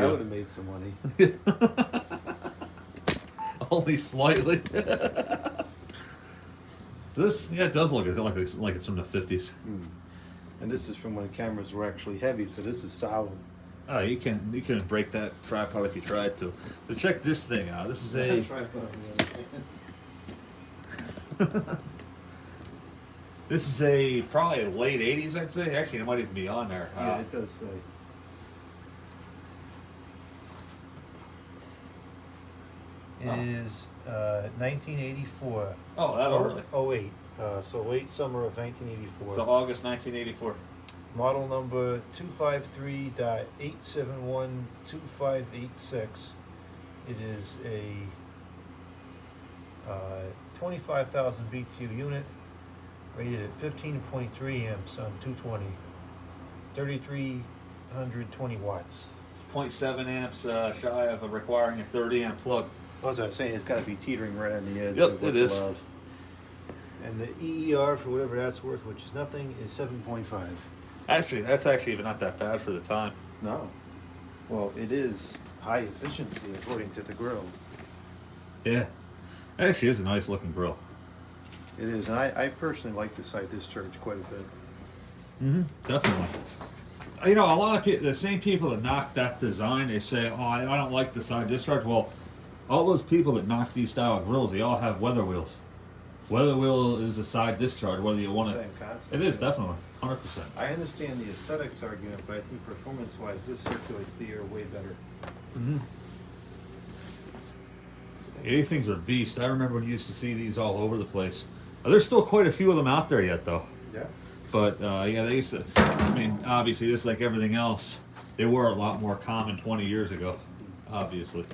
I would have made some money. Only slightly. So this, yeah, it does look like it's from the 50s. And this is from when cameras were actually heavy, so this is solid. Oh, you couldn't break that tripod if you tried to. But check this thing out. This is a this is a probably late 80s, I'd say. Actually, it might even be on there. Yeah, it does say. It is 1984. Oh, that early. 08. So late summer of 1984. So August 1984. Model number 253.8712586. It is a 25,000 BTU unit, rated at 15.3 amps on 220, 3,320 watts. 0.7 amps shy of requiring a 30 amp plug. What was I saying? It's got to be teetering right on the edge Yep, of what's it is. allowed. And the EER, for whatever that's worth, which is nothing, is 7.5. Actually, that's actually even not that bad for the time. No. Well, it is high efficiency according to the grill. Yeah. It actually is a nice looking grill. It is. And I personally like the side discharge quite a bit. Definitely. You know, a lot of people, the same people that knock that design, they say, oh, I don't like the side discharge. Well, all those people that knock these style grills, they all have weather wheels. Weather wheel is a side discharge, whether you want it. Same concept. It is, definitely. 100%. I understand the aesthetics argument, but I think performance-wise, this circulates the air way better. Yeah, these things are beasts. I remember when you used to see these all over the place. There's still quite a few of them out there yet, though. Yeah. But, yeah, they used to, I mean, obviously, just like everything else, they were a lot more common 20 years ago, obviously.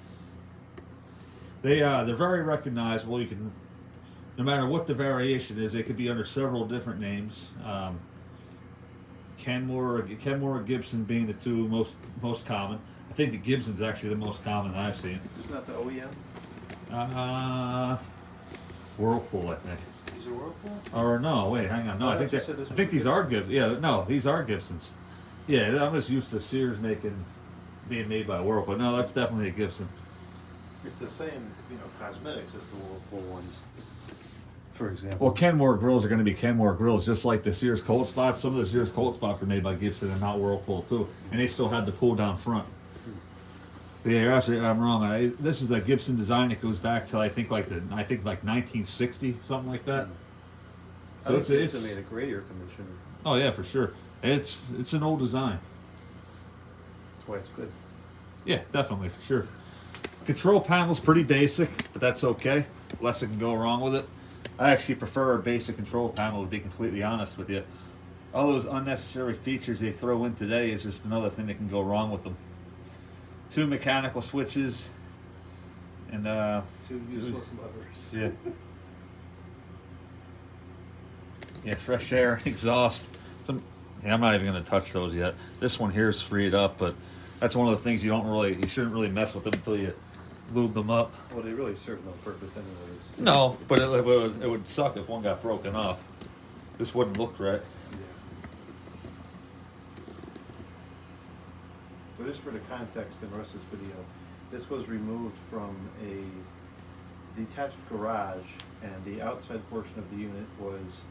They're very recognizable. You can, no matter what the variation is, they could be under several different names. Kenmore or Gibson being the two most common. I think the Gibson's actually the most common that I've seen. Isn't that the OEM? Whirlpool, I think. Is it Whirlpool? Or no, wait, hang on. No, I think these are Gibsons. Yeah, no, these are Gibsons. Yeah, I'm just used to Sears being made by Whirlpool. No, that's definitely a Gibson. It's the same, cosmetics as the Whirlpool ones, for example. Well, Kenmore grills are going to be Kenmore grills, just like the Sears cold spots. Some of the Sears cold spots were made by Gibson and not Whirlpool too, and they still had the pull down front. Yeah, you're absolutely. I'm wrong. This is a Gibson design that goes back to I think like 1960, something like that. So it's made a great air conditioner. Oh yeah, for sure. It's an old design. That's why it's good. Yeah, definitely, for sure. Control panel's pretty basic, but that's okay. Less that can go wrong with it. I actually prefer a basic control panel, to be completely honest with you. All those unnecessary features they throw in today is just another thing that can go wrong with them. 2 mechanical switches and 2 useless levers. Yeah. Yeah, fresh air, exhaust. I'm not even going to touch those yet. This one here is freed up, but that's one of the things you shouldn't really mess with them until you lube them up. Well, they really serve no purpose anyways. No, but it would suck if one got broken off. This wouldn't look right. So just for the context in Russ's video, this was removed from a detached garage, and the outside portion of the unit was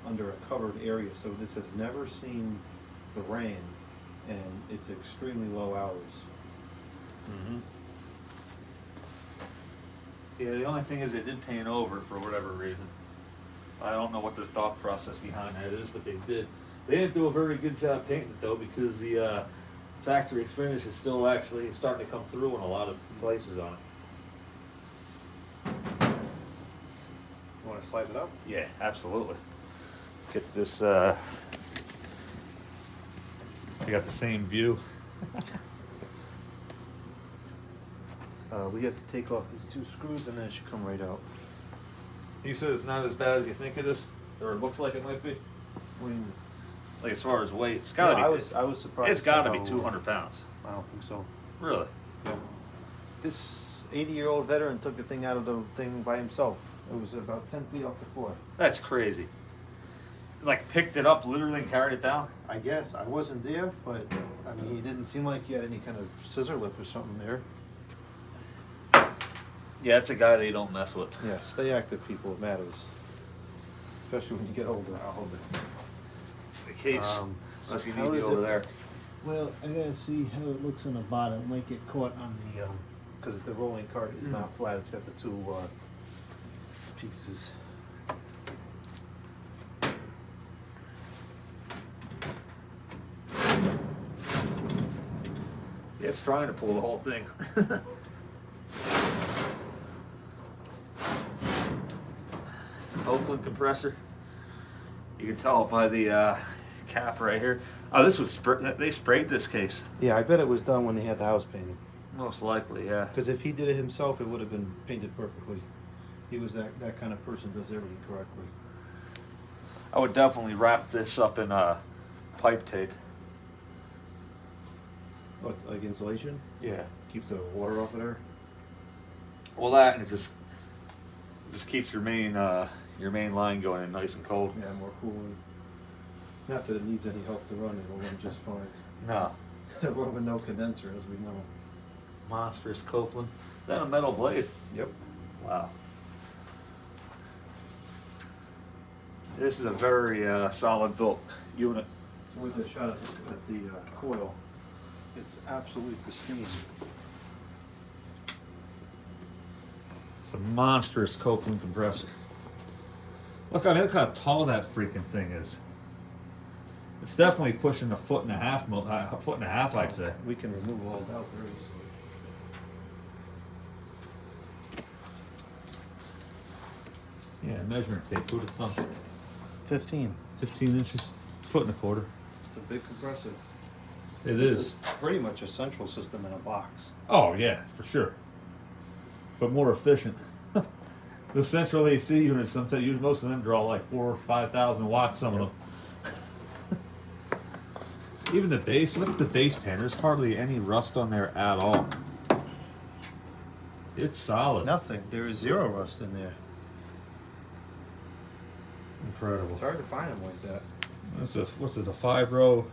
under a covered area, so this has never seen the rain, and it's extremely low hours. Yeah, the only thing is they did paint over it for whatever reason. I don't know what their thought process behind that is, but they did. They didn't do a very good job painting it though, because the factory finish is still actually starting to come through in a lot of places on it. You want to slide it up? Yeah, absolutely. Get this, you got the same view. We have to take off these 2 screws, and then it should come right out. He said it's not as bad as you think it is, or it looks like it might be. Like as far as weight, it's gotta be. I was surprised. It's gotta be 200 pounds. I don't think so. Really? Yeah. This 80-year-old veteran took the thing out of the thing by himself. It was about 10 feet off the floor. That's crazy. Like picked it up literally and carried it down? I guess. I wasn't there, but I mean, he didn't seem like he had any kind of scissor lift or something there. Yeah, it's a guy that you don't mess with. Yeah, stay active, people. It matters. Especially when you get older. I'll hold it. The case, unless you how need me is over it? there. Well, I gotta see how it looks on the bottom. It might get caught on the, Because the rolling cart is not flat. It's got the two pieces. Yeah, it's trying to pull the whole thing. Copeland compressor. You can tell by the cap right here. Oh, this was they sprayed this case. Yeah, I bet it was done when they had the house painted. Most likely, yeah. Because if he did it himself, it would have been painted perfectly. He was that kind of person, does everything correctly. I would definitely wrap this up in pipe tape. What, like insulation? Yeah. Keep the water off of there? Well, that and it just keeps your main line going in nice and cold. Yeah, more cooling. Not that it needs any help to run, it'll run just fine. No. It'll run with no condenser, as we know. Monstrous Copeland. Is that a metal blade? Yep. Wow. This is a very solid built unit. So with a shot at the coil, it's absolutely pristine. It's a monstrous Copeland compressor. Look how tall that freaking thing is. It's definitely pushing a foot and a half, I'd say. We can remove all doubt very easily. Yeah, measuring tape. Who'd have thunk? 15. 15 inches, foot and a quarter. It's a big compressor. It This is. pretty much a central system in a box. Oh yeah, for sure. But more efficient. The central AC units, sometimes most of them draw like 4,000 or 5,000 watts. Some of them. Even the base. Look at the base pan. There's hardly any rust on there at all. It's solid. Nothing. There is zero rust in there. Incredible. It's hard to find them like that. What's it? A 5-row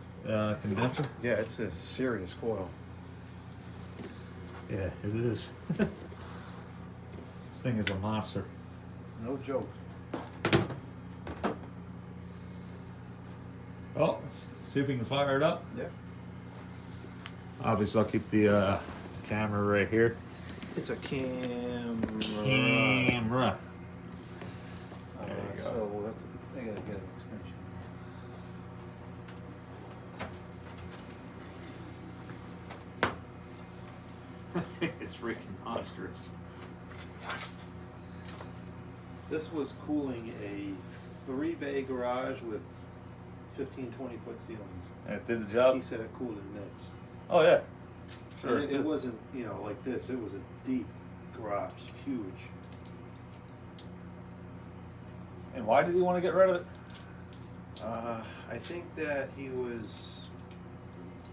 condenser? Yeah, it's a serious coil. Yeah, it is. This thing is a monster. No joke. Oh, let's see if we can fire it up. Yeah. Obviously, I'll keep the camera right here. It's a camera. Camera. There There you go. So we'll have to, I gotta get an extension. It's freaking monstrous. This was cooling a 3-bay garage with 15, 20-foot ceilings. It did the job. He said it cooled in minutes. Oh yeah. Sure. It wasn't, like this. It was a deep garage, huge. And why did he want to get rid of it? I think that he was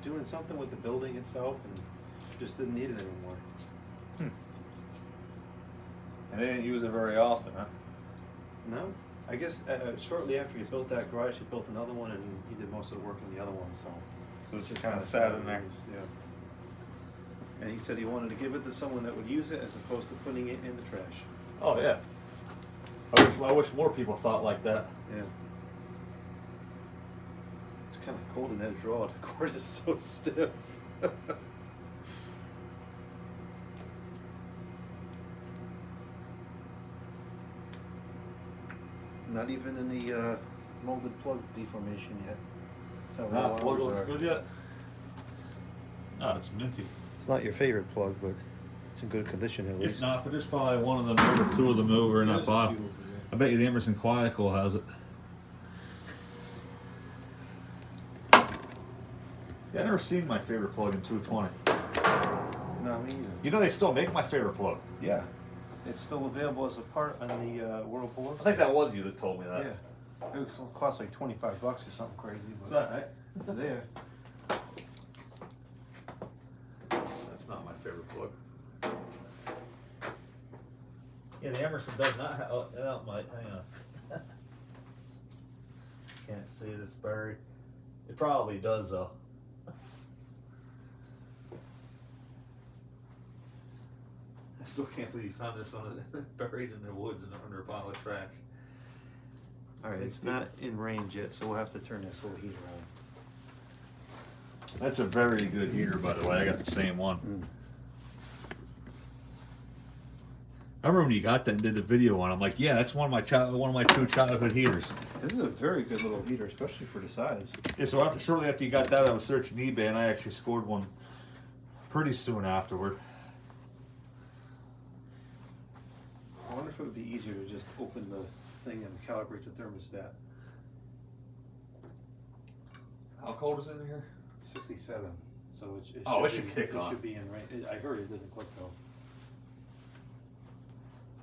doing something with the building itself and just didn't need it anymore. And they didn't use it very often, huh? No, I guess shortly after he built that garage, he built another one, and he did most of the work in the other one. So it's just kind of sat in there. Yeah. And he said he wanted to give it to someone that would use it as opposed to putting it in the trash. Oh yeah. I wish more people thought like that. Yeah. It's kind of cold in that drawer. The cord is so stiff. Not even in the molded plug deformation yet. That's how Plug low ours looks are. good yet? No, it's minty. It's not your favorite plug, but it's in good condition at least. It's not, but there's probably one of them over, 2 of them over in that There's a box. few over there. I bet you the Emerson Quietcool has it. Yeah, I never seen my favorite plug in 220. No, me either. You know they still make my favorite plug. Yeah. It's still available as a part on the Whirlpool. I think that was you that told me that. Yeah. It costs like $25 or something crazy, Is but that right? it's there. That's not my favorite plug. Yeah, the Emerson does not have. Oh, that might. Hang on. Can't see it. It's buried. It probably does though. still can't believe you found this on it buried in the woods and under a pile of trash. All right, it's not in range yet, so we'll have to turn this little heater on. That's a very good heater, by the way. I got the same one. I remember when you got that and did the video on. I'm like, yeah, that's one of my true childhood heaters. This is a very good little heater, especially for the size. Yeah. So shortly after you got that, I was searching eBay and I actually scored one pretty soon afterward. I wonder if it would be easier to just open the thing and calibrate the thermostat. How cold is it in here? 67. So it should kick it on. should be in range. I heard it didn't click though.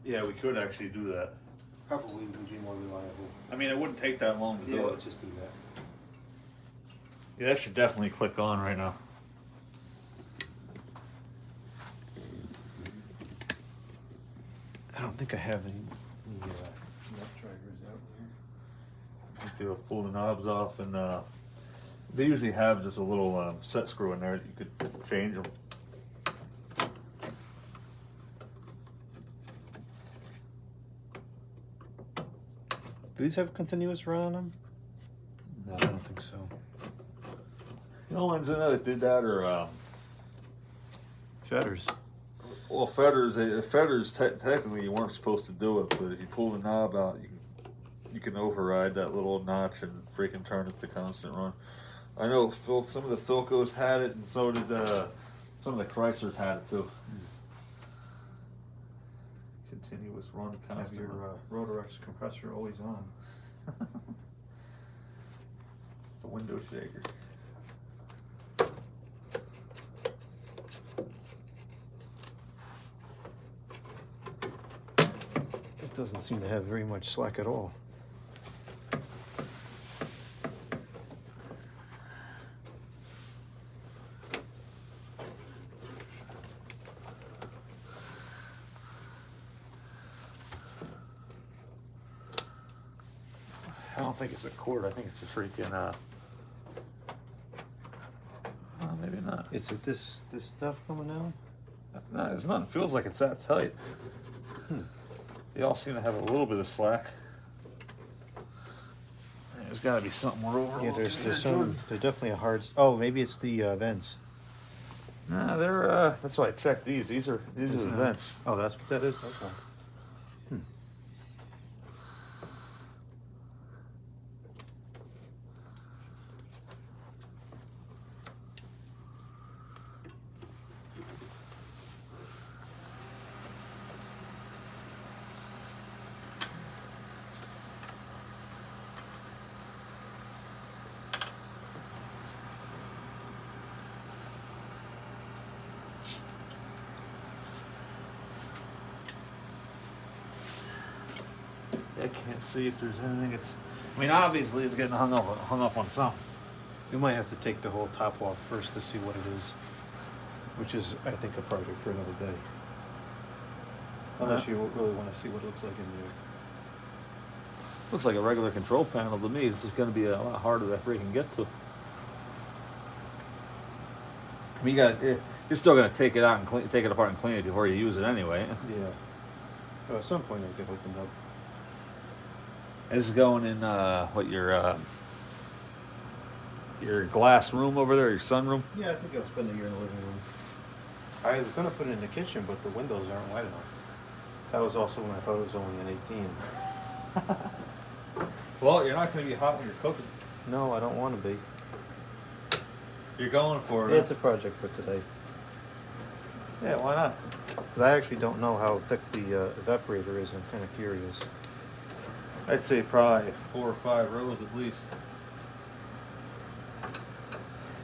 Yeah, we could actually do that. Probably would be more reliable. I mean, it wouldn't take that long to do it. Let's just do that. Yeah, that should definitely click on right now. I don't think I have any nut drivers out here. They'll pull the knobs off, and they usually have just a little set screw in there that you could change them. Do these have continuous run on them? No, I don't think so. The only ones I know that did that are Fetters. well, fetters. Technically, you weren't supposed to do it, but if you pull the knob out, you can override that little notch and freaking turn it to constant run. I know some of the Philcos had it, and so did some of the Chryslers had it too. Continuous run, Have constant your run. Rotorex compressor always on. The window shaker. This doesn't seem to have very much slack at all. I don't think it's a cord. I think it's a freaking. Well, maybe not. Is it this stuff coming out? No, there's nothing. Feels like it's that tight. They all seem to have a little bit of slack. There's got to be something we're over. Yeah, there's some. They're definitely a hard. Oh, maybe it's the vents. Nah, they're. That's why I checked these. These are the vents. Oh, that's what that is. Okay. I can't see if there's anything. I mean, obviously it's getting hung up on something. We might have to take the whole top off first to see what it is, which is, I think, a project for another day. Unless you really want to see what it looks like in there. Looks like a regular control panel to me. This is going to be a lot harder to freaking get to. I mean, you're still going to take it out and take it apart and clean it before you use it anyway. Yeah. Well, at some point it'll get opened up. This is going in your glass room over there, your sunroom. Yeah, I think I'll spend a year in the living room. I was going to put it in the kitchen, but the windows aren't wide enough. That was also when I thought it was only an 18. Well, you're not going to be hot when you're cooking. No, I don't want to be. You're going for it. It's a project for today. Yeah, why not? Because I actually don't know how thick the evaporator is. I'm kind of curious. I'd say probably 4 or 5 rows at least.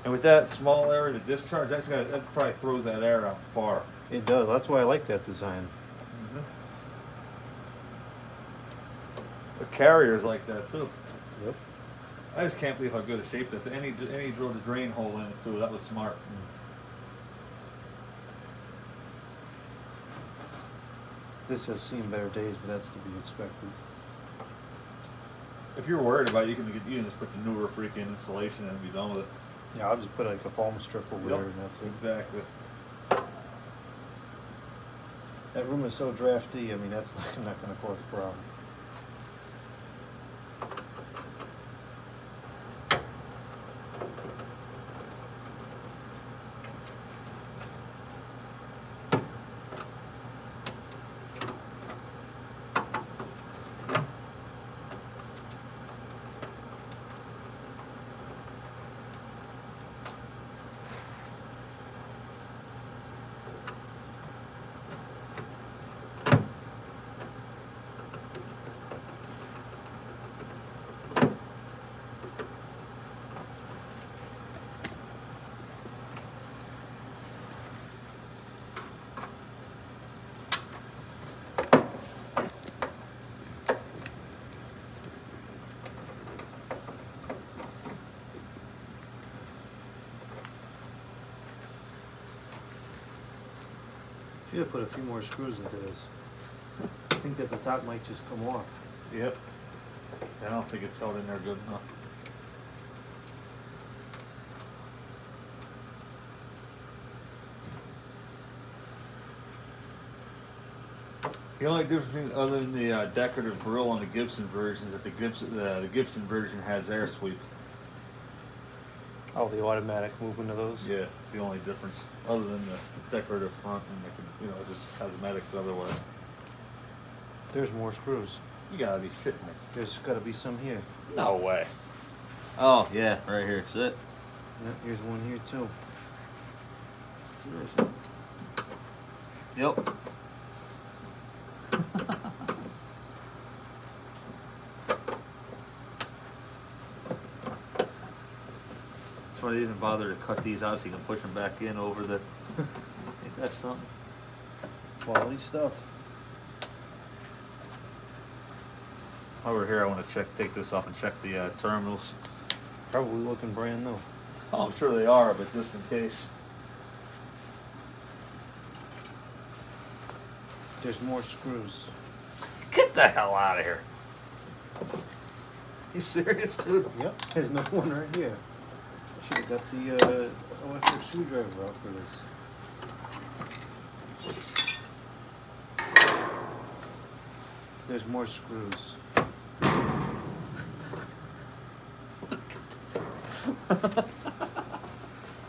And with that small area to discharge, that probably throws that air out far. It does. That's why I like that design. The carrier's like that too. Yep. I just can't believe how good a shape that's. Any drilled a drain hole in it too. That was smart. This has seen better days, but that's to be expected. If you're worried about it, you can just put the newer freaking insulation in and be done with it. Yeah, I'll just put like a foam strip over there and that's it. Exactly. That room is so drafty, I mean, that's not gonna cause a problem. Should have put a few more screws into this. I think that the top might just come off. Yep. I don't think it's held in there good enough. The only difference other than the decorative grill on the Gibson version is that the Gibson version has air sweep. Oh, the automatic movement of those? Yeah, the only difference, other than the decorative front and just cosmetic otherwise. There's more screws. You gotta be shitting me. There's gotta be some here. No way. Oh yeah, right here. Is it? Yeah, here's one here too. Seriously. Yep. That's why they didn't bother to cut these out so you can push them back in over the. Ain't that something? Quality stuff. Over here, I want to take this off and check the terminals. Probably looking brand new. Oh, I'm sure they are, but just in case. There's more screws. Get the hell out of here. You serious, dude? Yep, there's another one right here. I should have got the electric screwdriver out for this. There's more screws.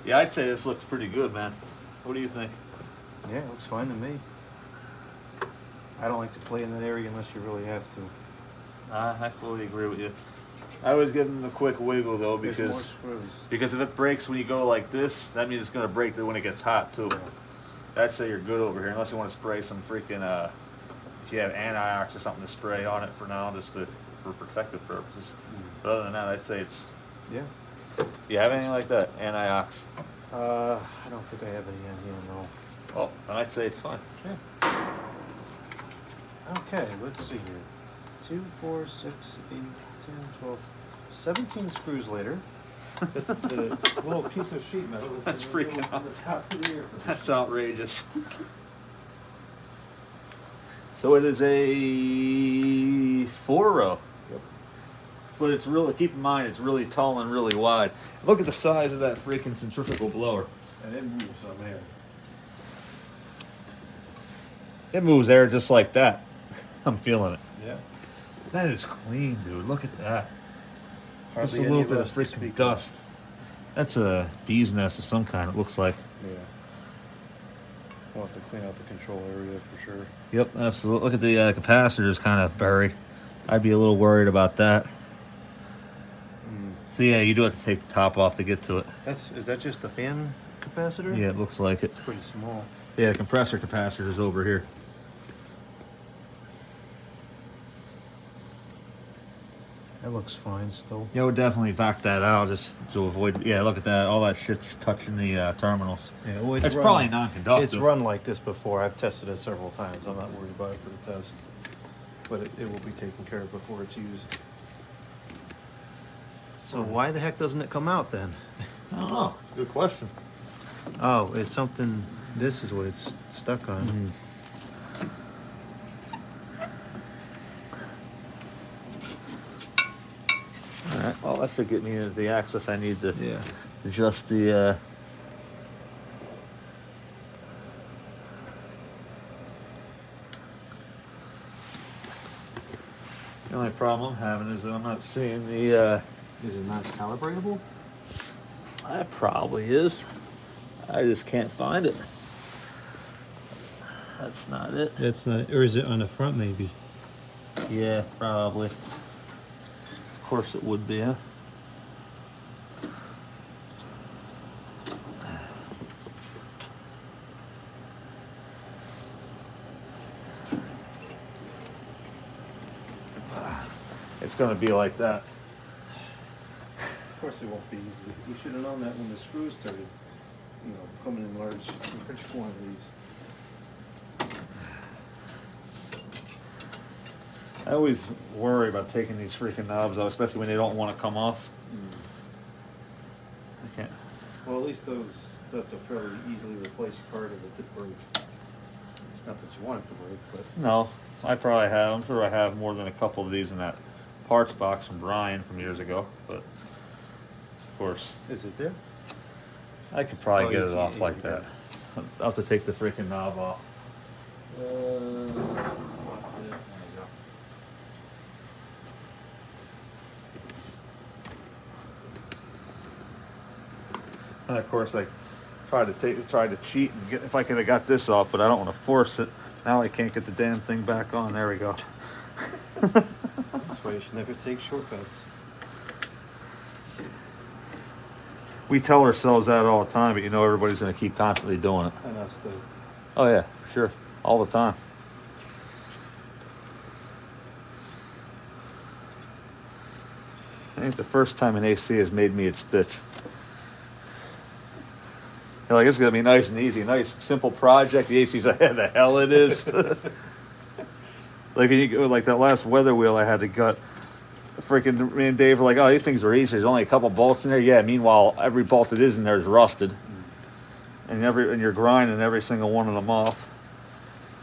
Yeah, I'd say this looks pretty good, man. What do you think? Yeah, it looks fine to me. I don't like to play in that area unless you really have to. I fully agree with you. I always give them a quick wiggle though, There's more because screws. if it breaks when you go like this, that means it's gonna break when it gets hot too. Yeah. I'd say you're good over here, unless you want to spray some freaking if you have antiox or something to spray on it for now, just for protective purposes. But other than that, I'd say it's. Yeah. You have anything like that? Antiox? I don't think I have any on here, no. Oh, then I'd say it's fine. Yeah. Okay, let's see here. 2, 4, 6, 8, 10, 12, 17 screws later. The little piece of sheet metal That's freaking on the top of the air. That's outrageous. So it is a 4-row. Yep. But it's really, keep in mind, it's really tall and really wide. Look at the size of that freaking centrifugal blower. And it moves some air. It moves air just like that. I'm feeling it. Yeah. That is clean, dude. Look at that. Just a Hardly little any bit of rust to freaking speak of. dust. That's a bee's nest of some kind, it looks like. Yeah. We'll have to clean out the control area for sure. Yep, absolutely. Look at the capacitors kind of buried. I'd be a little worried about that. So yeah, you do have to take the top off to get to it. Is that just the fan capacitor? Yeah, it looks like it. It's pretty small. Yeah, the compressor capacitor is over here. That looks fine still. Yeah, we'll definitely vac that out just to avoid. Yeah, look at that. All that shit's touching the terminals. Yeah, well, It's probably non-conductive. It's run like this before. I've tested it several times. I'm not worried about it for the test. But it will be taken care of before it's used. So why the heck doesn't it come out then? I don't know. It's a good question. Oh, it's something. This is what it's stuck on. All right. Well, that should get me into the axis I need to Yeah. adjust the. The only problem I'm having is that I'm not seeing the, Is it not calibratable? It probably is. I just can't find it. That's not it. That's not, or is it on the front maybe? Yeah, probably. Of course it would be, huh? It's gonna be like that. Of course it won't be easy. You should have known that when the screws started, you know, coming in large quantities. I always worry about taking these freaking knobs out, especially when they don't want to come off. I can't. Well, at least that's a fairly easily replaced part of it that break. Not that you want it to break, but No, I probably have. I'm sure I have more than a couple of these in that parts box from Brian from years ago. But of course, is it there? I could probably Oh, get you it can- off you like can. that. I'll have to take the freaking knob off. And of course, I tried to cheat and get if I could have got this off, but I don't want to force it. Now I can't get the damn thing back on. There we go. That's why you should never take shortcuts. We tell ourselves that all the time, but you know everybody's going to keep constantly doing it. And us too. Oh yeah, for sure, all the time. I think the first time an AC has made me its bitch. You're like, it's gonna be nice and easy, nice simple project. The AC's like, the hell it is. Like you go, like that last weather wheel I had to gut. Freaking me and Dave were like, oh, these things are easy. There's only a couple bolts in there. Yeah. Meanwhile, every bolt that is in there is rusted, and you're grinding every single one of them off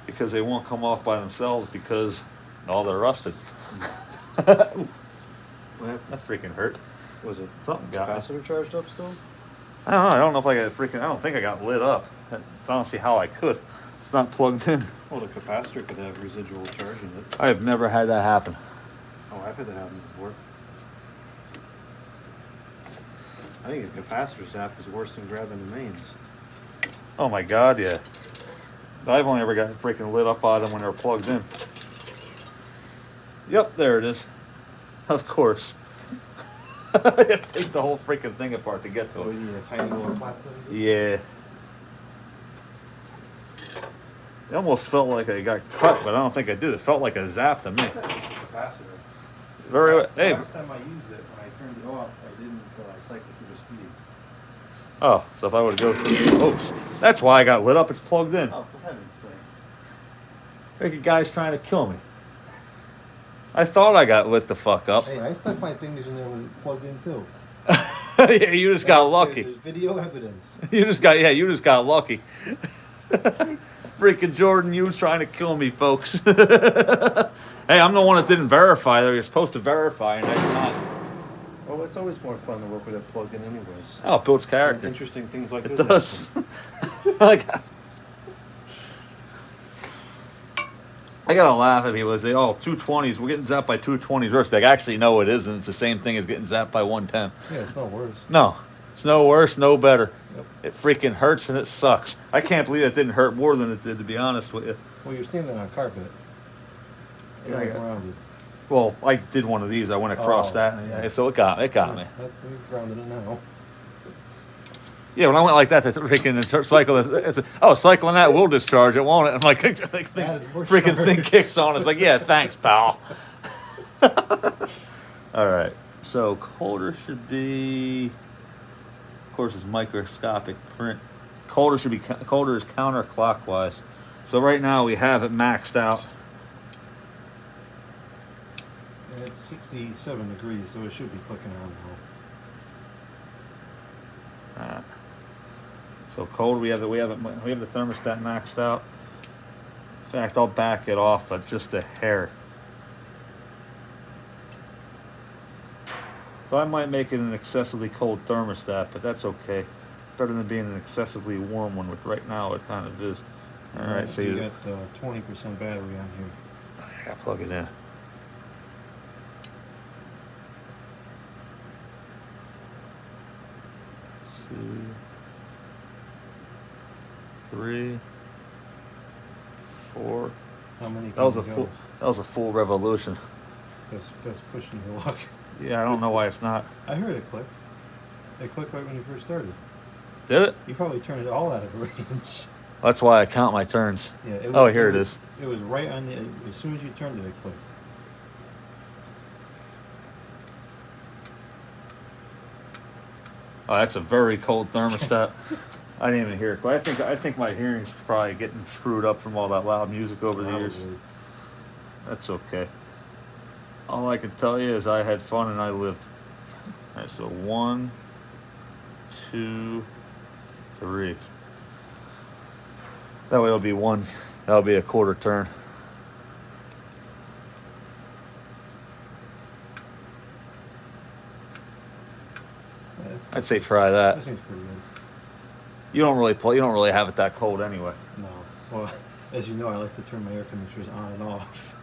because they won't come off by themselves because they're rusted. What happened? That freaking hurt. Was it Something got me. capacitor charged up still? I don't know. I don't know if I got freaking. I don't think I got lit up. I don't see how I could. It's not plugged in. Well, the capacitor could have residual charge in it. I have never had that happen. Oh, I've had that happen before. I think a capacitor zap is worse than grabbing the mains. Oh my god, yeah. I've only ever got freaking lit up by them when they were plugged in. Yep, there it is. Of course. I had to take the whole freaking thing apart to get to Oh, it. you need a tiny little flap thing? Yeah. It almost felt like I got cut, but I don't think I did. It felt like a zap to me. Capacitor. Very hey. Last time I used it, when I turned it off, I didn't cycle through the speeds. Oh, so if I would go through, oops, that's why I got lit up. It's plugged in. Oh, for heaven's sakes. Like a guy's trying to kill me. I thought I got lit the fuck up. Hey, I stuck my fingers in there when it plugged in too. Yeah, you just got lucky. There's video evidence. You just got lucky. Freaking Jordan, you was trying to kill me, folks. Hey, I'm the one that didn't verify. You're supposed to verify, and I did not. Well, it's always more fun to work with it plugged in anyways. Oh, it builds character. Interesting things like It this. does. happen. I gotta laugh at people. They say, "Oh, 220s. We're getting zapped by 220s." Versus, like, actually, no, it isn't. It's the same thing as getting zapped by 110. Yeah, it's no worse. No, it's no worse, no better. Yep. It freaking hurts and it sucks. I can't believe it didn't hurt more than it did, to be honest with you. Well, you're standing on carpet. You're Yeah, I not got- grounded. Well, I did one of these. I went across Oh, that, and yeah. so it got me. You're grounded in now. Yeah, when I went like that, the freaking cycle. Cycling that will discharge it, won't it? I'm like, We're freaking sure. thing kicks on. It's like, yeah, thanks, pal. All right, so colder should be, of course, it's microscopic print. Colder is counterclockwise. So right now we have it maxed out. And it's 67 degrees, so it should be clicking on now. So cold, we have the thermostat maxed out. In fact, I'll back it off just a hair. So I might make it an excessively cold thermostat, but that's okay. Better than being an excessively warm one, which right now it kind of is. All right, so you got 20% battery on here. I gotta plug it in. 2, 3, 4. How many? That was can a you full. go? That was a full revolution. That's pushing your luck. Yeah, I don't know why it's not. I heard it click. It clicked right when you first started. Did it? You probably turned it all out of range. That's why I count my turns. Yeah. Oh, here it was, is. It was right on the. As soon as you turned it, it clicked. Oh, that's a very cold thermostat. I didn't even hear it. But I think my hearing's probably getting screwed up from all that loud music over the years. Probably. That's okay. All I can tell you is I had fun and I lived. All right, so 1, 2, 3. That way it'll be one. That'll be a quarter turn. I'd say try that. That seems pretty good. You don't really play. You don't really have it that cold anyway. No. Well, as you know, I like to turn my air conditioners on and off.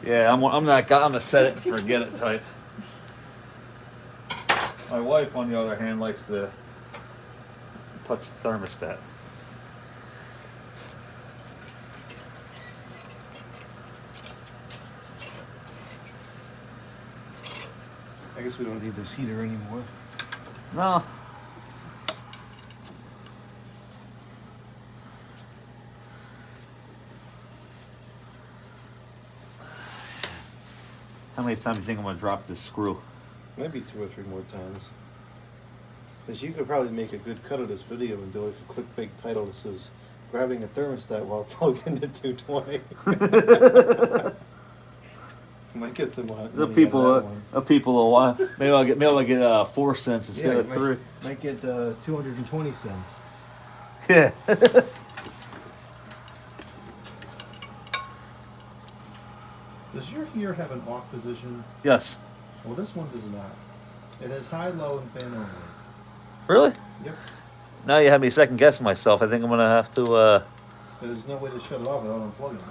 Yeah, I'm that guy. I'm a set it and forget it type. My wife, on the other hand, likes to touch the thermostat. I guess we don't need this heater anymore. No. How many times do you think I'm gonna drop this screw? Maybe 2 or 3 more times. Because you could probably make a good cut of this video and do like a clickbait title that says, grabbing a thermostat while plugged into 220. Might get some money The out of people, that one. people will want. Maybe I'll get 4 cents instead Yeah, of 3. Might get 220 cents. Yeah. Does your heater have an off position? Yes. Well, this one does not. It has high, low, and fan only. Really? Yep. Now you have me second guessing myself. I think I'm gonna have to. There's no way to shut it off without unplugging it.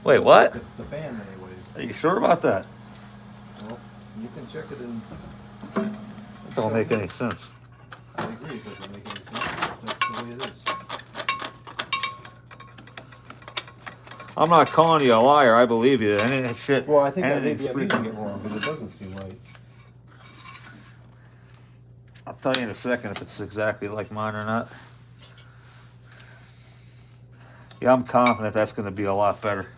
Wait, what? The fan, anyways. Are you sure about that? Well, you can check it in. That don't make any sense. I agree, it doesn't make any sense. That's the way it is. I'm not calling you a liar. I believe you. Any shit. Well, I think anything's I'm reading freaking- it wrong, because it doesn't seem right. I'll tell you in a second if it's exactly like mine or not. Yeah, I'm confident that's going to be a lot better.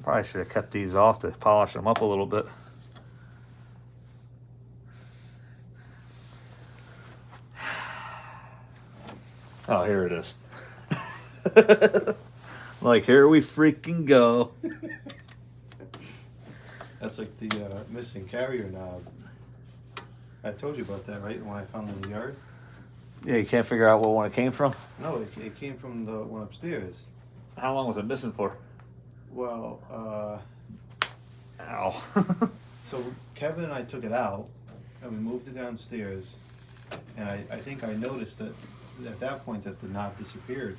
Probably should have kept these off to polish them up a little bit. Oh, here it is. Like, here we freaking go. That's like the missing carrier knob. I told you about that, right? When I found it in the yard? Yeah, you can't figure out what one it came from? No, it came from the one upstairs. How long was it missing for? Well, Ow. so Kevin and I took it out, and we moved it downstairs, and I think I noticed that at that point that the knob disappeared.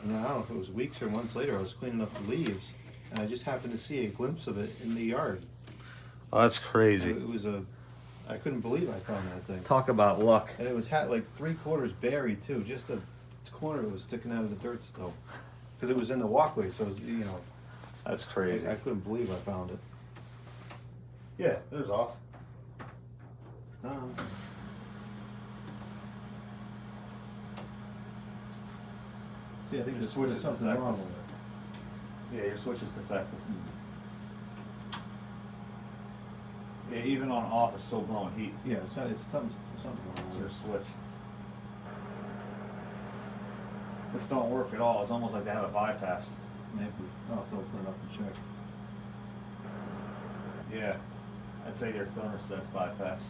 And I don't know if it was weeks or months later, I was cleaning up the leaves, and I just happened to see a glimpse of it in the yard. Oh, that's crazy. It was I couldn't believe I found that thing. Talk about luck. And it was like 3/4 buried too, just a corner that was sticking out of the dirt still. Because it was in the walkway, so it was, you know, That's crazy. I couldn't believe I found it. Yeah, it was off. It's on. See, I think Your switch there's is something defective. wrong with it. Yeah, your switch is defective. Yeah, even on off, it's still blowing heat. Yeah, it's something wrong It's with your it. switch. This don't work at all. It's almost like they have it bypassed. Maybe. I'll have to open it up and check. Yeah, I'd say your thermostat's bypassed.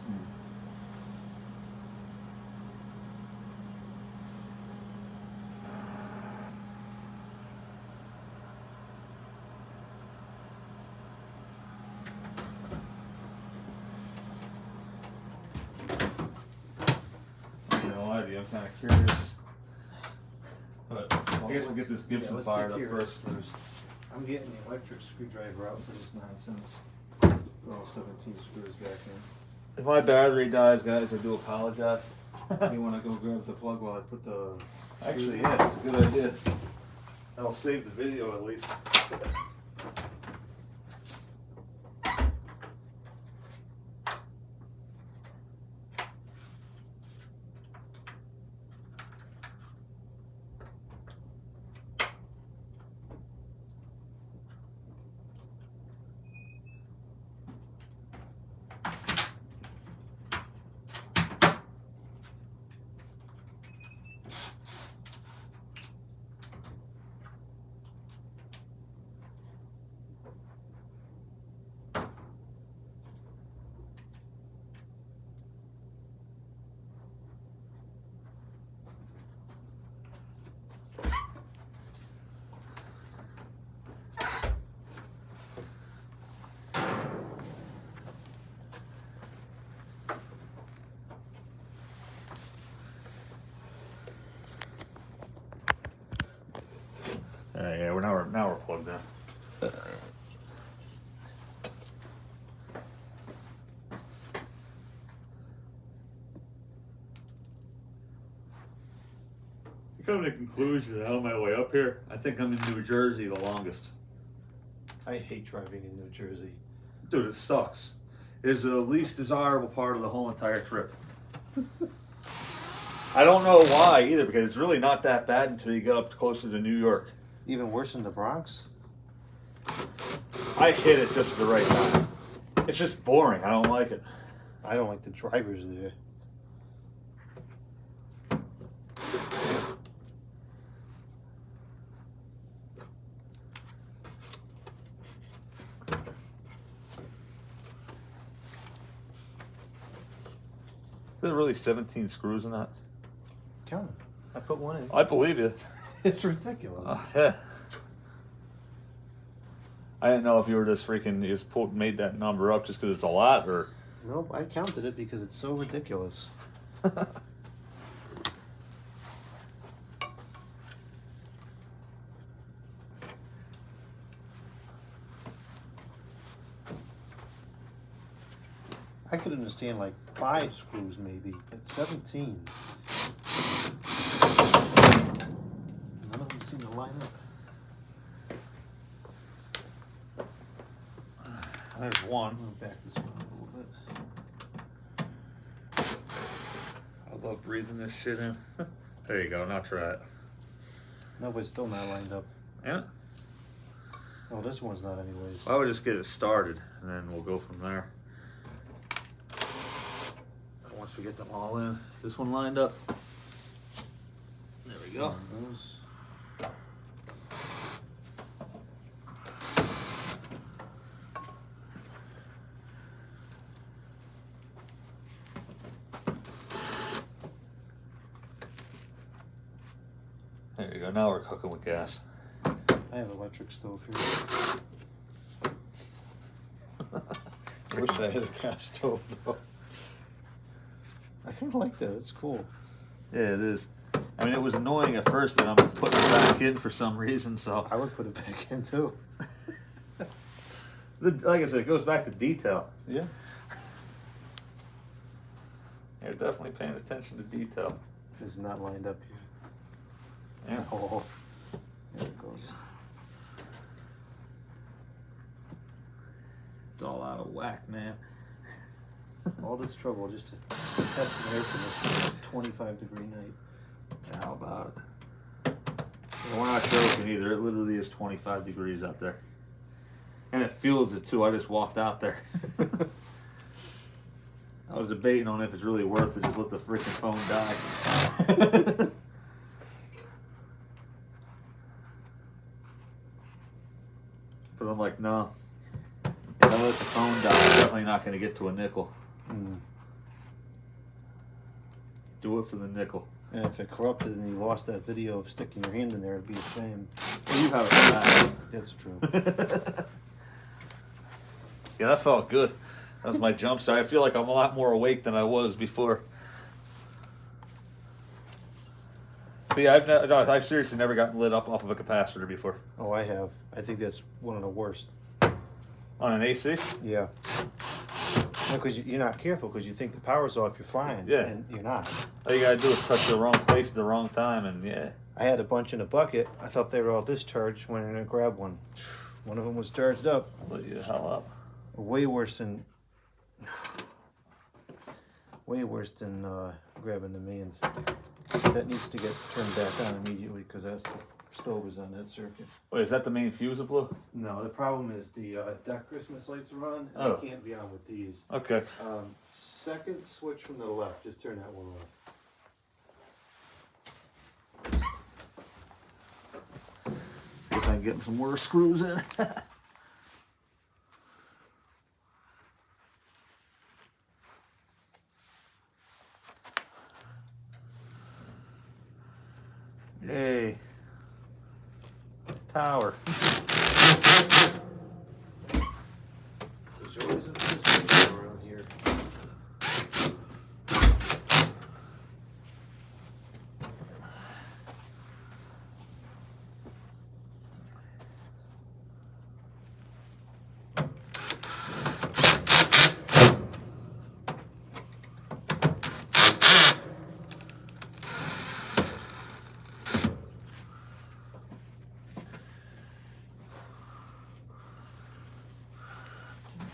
I'm not gonna lie to you, I'm kind of curious. But I guess we'll get this Gibson let's fired take up care of first. this. I'm getting the electric screwdriver out for this nonsense. Put all 17 screws back in. If my battery dies, guys, I do apologize. You wanna go grab the plug while I put the... Actually, yeah, it's a good idea. That'll save the video at least. Yeah, now we're plugged in. Coming to conclusion on my way up here, I think I'm in New Jersey the longest. I hate driving in New Jersey. Dude, it sucks. It is the least desirable part of the whole entire trip. I don't know why either, because it's really not that bad until you get up closer to New York. Even worse than the Bronx? I hit it just at the right time. It's just boring. I don't like it. I don't like the drivers there. There's really 17 screws in that. Count them. I put one in. I believe you. It's ridiculous. Yeah. I didn't know if you were just freaking made that number up just because it's a lot, or. Nope, I counted it because it's so ridiculous. I could understand like 5 screws maybe. It's 17. None of them seem to line up. There's one. I'm gonna back this one up a little bit. I love breathing this shit in. There you go. Now try it. No, but it's still not lined up. Yeah. Oh, this one's not anyways. I would just get it started, and then we'll go from there. Once we get them all in, this one lined up. There we go. Those. There you go. Now we're cooking with gas. I have an electric stove here. I wish I had a gas stove though. I kind of like that. It's cool. Yeah, it is. I mean, it was annoying at first, but I'm putting it back in for some reason, so. I would put it back in too. Like I said, it goes back to detail. Yeah. You're definitely paying attention to detail. It's not lined up here. Yeah. Oh, there it goes. It's all out of whack, man. All this trouble just to test an air conditioner at a 25-degree night. How about it? And we're not joking either. It literally is 25 degrees out there. And it feels it too. I just walked out there. I was debating on if it's really worth it. Just let the freaking phone die. But I'm like, no. If I let the phone die, I'm definitely not going to get to a nickel. Do it for the nickel. And if it corrupted and you lost that video of sticking your hand in there, it'd be a shame. Well, you have it back. That's true. Yeah, that felt good. That was my jump start. I feel like I'm a lot more awake than I was before. But yeah, I've seriously never gotten lit up off of a capacitor before. Oh, I have. I think that's one of the worst. On an AC? Yeah. Because you're not careful because you think the power's off, you're fine. Yeah. And you're not. All you gotta do is touch the wrong place at the wrong time, and yeah. I had a bunch in a bucket. I thought they were all discharged. Went in and grabbed one. One of them was charged up. Lit you the hell up. Way worse than grabbing the mains. That needs to get turned back on immediately because that stove is on that circuit. Wait, is that the main fuse that blew? No, the problem is the deck Christmas lights are on. And Oh. they can't be on with these. Okay. Second switch from the left. Just turn that one off. See if I can get some more screws in. Yay. Power. There's always a switch around here.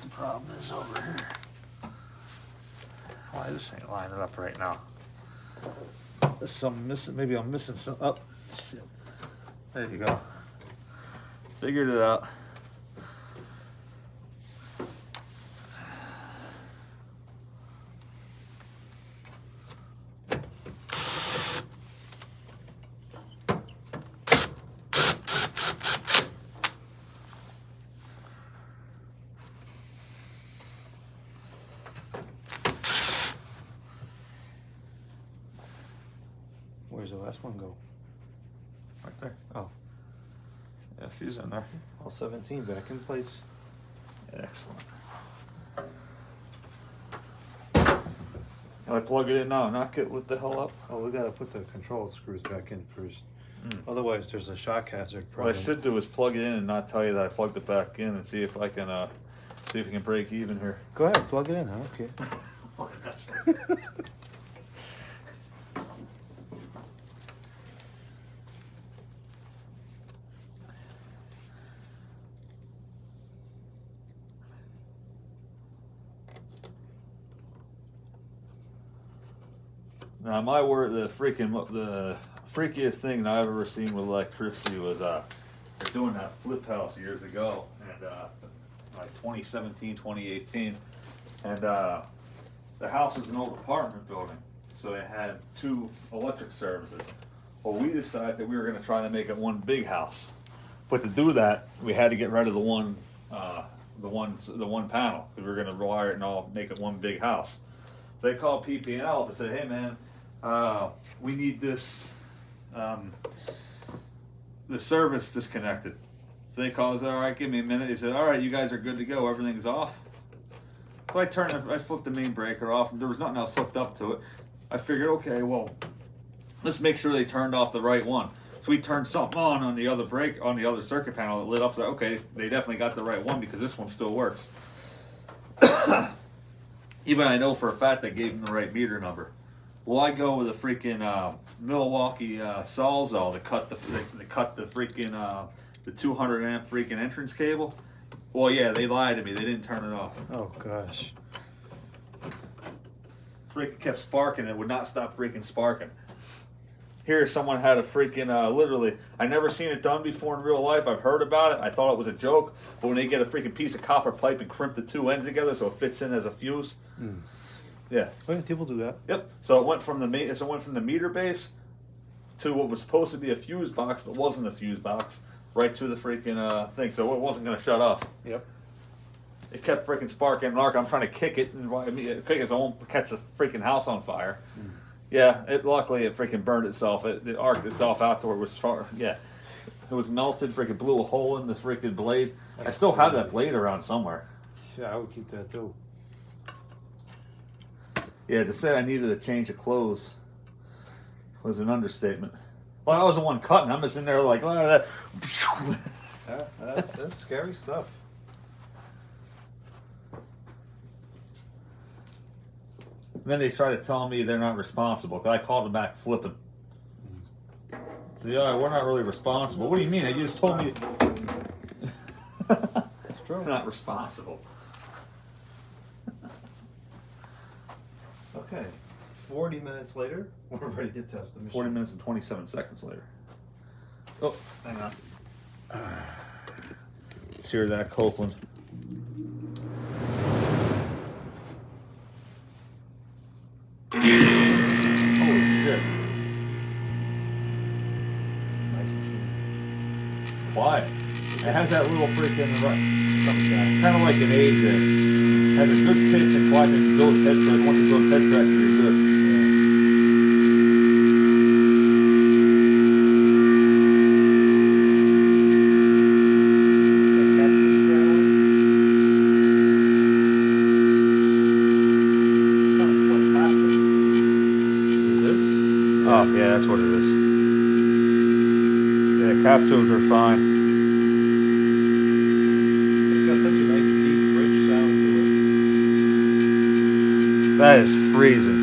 The problem is over here. Why this ain't lining up right now? There's something missing. Maybe I'm missing some. Oh, shit. There you go. Figured it out. Where's the last one go? Right there. Oh, Yeah, fuse in there. all 17 back in place. Excellent. I plug it in now, knock it what the hell up. Oh, we gotta put the control screws back in first. Otherwise, there's a shock hazard What I problem. should do is plug it in and not tell you that I plugged it back in and see if I can break even here. Go ahead, plug it in. I don't care. Now, my word, the freakiest thing I've ever seen with electricity was doing that flip house years ago, and like 2017, 2018, and the house is an old apartment building, so it had 2 electric services. Well, we decided that we were going to try to make it one big house, but to do that, we had to get rid of the one panel because we were going to wire it and all make it one big house. So they called PP&L up and said, "Hey, man, we need this the service disconnected." So they called us, "All right, give me a minute." They said, "All right, you guys are good to go. Everything's off." So I flipped the main breaker off, and there was nothing else hooked up to it. I figured, okay, well, let's make sure they turned off the right one. So we turned something on the other circuit panel that lit up. So okay, they definitely got the right one because this one still works. Even I know for a fact they gave them the right meter number. Well, I go with a freaking Milwaukee Sawzall to cut the freaking the 200 amp freaking entrance cable. Well, yeah, they lied to me. They didn't turn it off. Oh gosh. Freaking kept sparking. It would not stop freaking sparking. Here, someone had a freaking literally. I never seen it done before in real life. I've heard about it. I thought it was a joke. But when they get a freaking piece of copper pipe and crimp the 2 ends together so it fits in as a fuse. Yeah. Well, people do that. Yep. So it went from the meter base to what was supposed to be a fuse box, but wasn't a fuse box, right to the freaking thing. So it wasn't going to shut off. Yep. It kept freaking sparking. Mark, I'm trying to kick it, and kick it so it won't catch the freaking house on fire. Yeah. Luckily it freaking burned itself. It arced itself out to where it was far. Yeah. It was melted. Freaking blew a hole in the freaking blade. I still have that blade around somewhere. Yeah, I would keep that too. Yeah, to say I needed a change of clothes was an understatement. Well, I was the one cutting. I'm just in there like, oh, that. Yeah, that's scary stuff. And then they try to tell me they're not responsible because I called them back flipping. So yeah, we're not really responsible. What do you mean? You just told me. It's true. We're not responsible. Okay, 40 minutes later, we're ready to test the machine. 40 minutes and 27 seconds later. Oh, hang on. Let's hear that Copeland. Holy shit. Nice machine. It's quiet. It has that little freaking kind of like an A there. It has a good pitch and quiet and goes head track. Once it goes head track, you're good. Oh, yeah, that's what it is. Yeah, cap tubes are fine. It's got such a nice, deep, rich sound to That is freezing.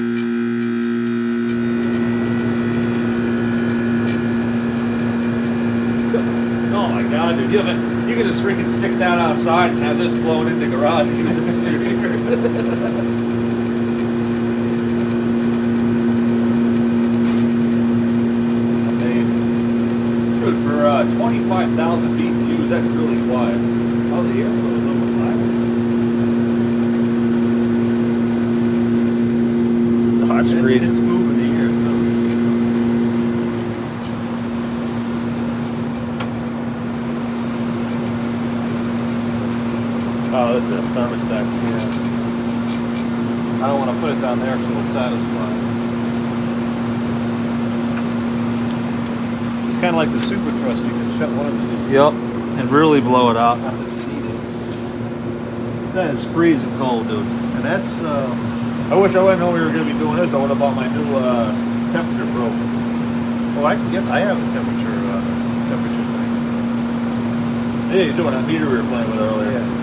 Oh my god, dude, you can just freaking stick that outside and have this blowing in the garage and use this in your ear. Dude, for 25,000 BTUs, that's really quiet. Oh, the airflow is almost silent. Oh, that's freezing. It's moving the air, too. Oh, that's a thermostat. Yeah. I don't want to put it down there because it'll satisfy. It's kind of like the Super Trust. You can shut one of these. Yep, and really blow it out. Not that you need it. That is freezing cold, dude. And that's, I wish I wouldn't know we were going to be doing this. I would have bought my new temperature probe. well, I have a temperature thing. Yeah, you're doing that meter we were playing with earlier. Yeah.